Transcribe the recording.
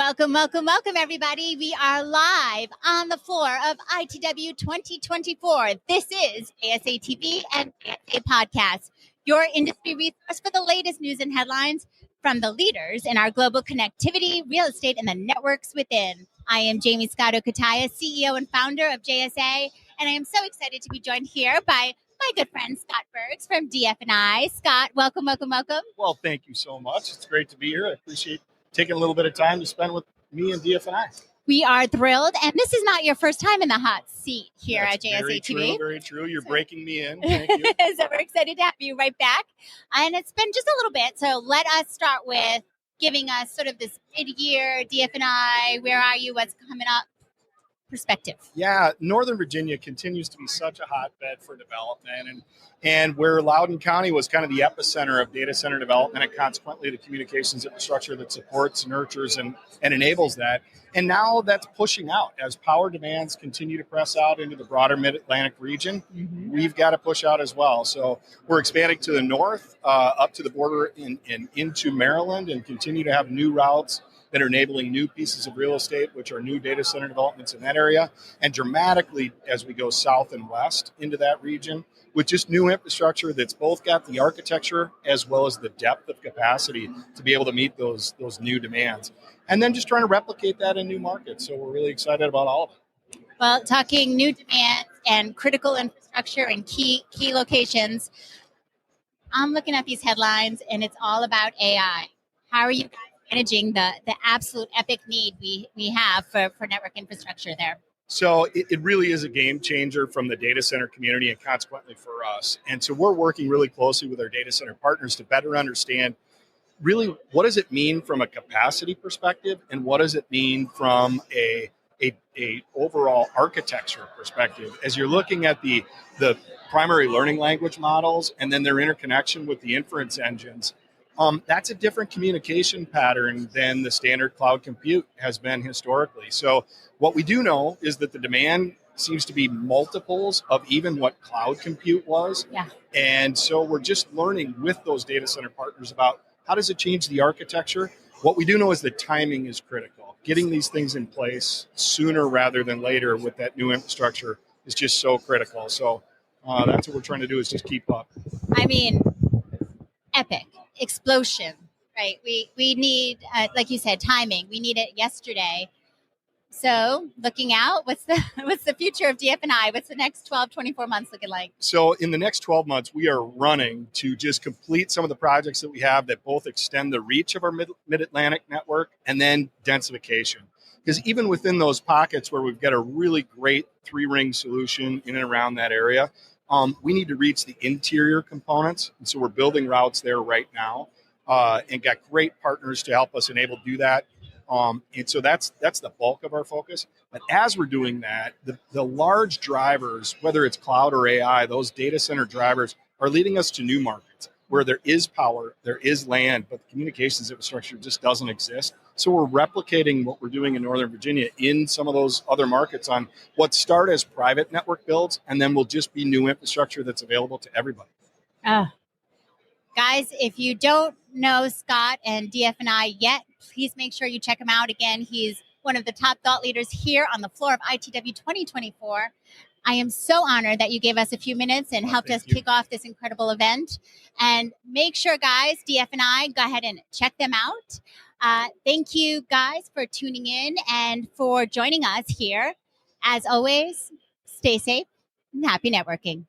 Welcome, welcome, welcome, everybody. We are live on the floor of ITW 2024. This is JSA TV and JSA Podcast, your industry resource for the latest news and headlines from the leaders in our global connectivity, real estate, and the networks within. I am Jamie Scotto-Kataya, CEO and founder of JSA, and I am so excited to be joined here by my good friend Scott Bergs from DF&I. Scott, welcome, welcome, welcome. Well, thank you so much. It's great to be here. I appreciate taking a little bit of time to spend with me and DF&I. We are thrilled, and this is not your first time in the hot seat here That's at JSA very TV. Very true. You're breaking me in. Thank you. So we're excited to have you right back. And it's been just a little bit, so let us start with giving us sort of this mid-year DF&I, where are you, what's coming up perspective. Yeah, Northern Virginia continues to be such a hotbed for development, and where Loudoun County was kind of the epicenter of data center development and consequently the communications infrastructure that supports, nurtures, and enables that. And now that's pushing out as power demands continue to press out into the broader Mid-Atlantic region. Mm-hmm. We've got to push out as well. So we're expanding to the north, up to the border and into Maryland, and continue to have new routes that are enabling new pieces of real estate, which are new data center developments in that area, and dramatically as we go south and west into that region with just new infrastructure that's both got the architecture as well as the depth of capacity to be able to meet those new demands. And then just trying to replicate that in new markets. So we're really excited about all of it. Well, talking new demands and critical infrastructure and key locations, I'm looking at these headlines and it's all about AI. How are you guys managing the absolute epic need we have for network infrastructure there? So it really is a game changer from the data center community and consequently for us. And so we're working really closely with our data center partners to better understand really what does it mean from a capacity perspective and what does it mean from a overall architecture perspective. As you're looking at the primary learning language models and then their interconnection with the inference engines, that's a different communication pattern than the standard cloud compute has been historically. So what we do know is that the demand seems to be multiples of even what cloud compute was. Yeah. And so we're just learning with those data center partners about how does it change the architecture. What we do know is that timing is critical. Getting these things in place sooner rather than later with that new infrastructure is just so critical. So that's what we're trying to do is just keep up. I mean, epic. Explosion, right? We need, like you said, timing. We need it yesterday. So looking out, what's the future of DF&I? What's the next 12, 24 months looking like? So in the next 12 months, we are running to just complete some of the projects that we have that both extend the reach of our Mid-Atlantic network and then densification. Because even within those pockets where we've got a really great 3-ring solution in and around that area, we need to reach the interior components. And so we're building routes there right now and got great partners to help us enable to do that. And so that's the bulk of our focus. But as we're doing that, the large drivers, whether it's cloud or AI, those data center drivers are leading us to new markets where there is power, there is land, but the communications infrastructure just doesn't exist. So we're replicating what we're doing in Northern Virginia in some of those other markets on what start as private network builds, and then will just be new infrastructure that's available to everybody. Guys, if you don't know Scott and DF&I yet, please make sure you check him out. Again, he's one of the top thought leaders here on the floor of ITW 2024. I am so honored that you gave us a few minutes and helped us kick off this incredible event. And make sure, guys, DF&I, go ahead and check them out. Thank you, guys, for tuning in and for joining us here. As always, stay safe and happy networking.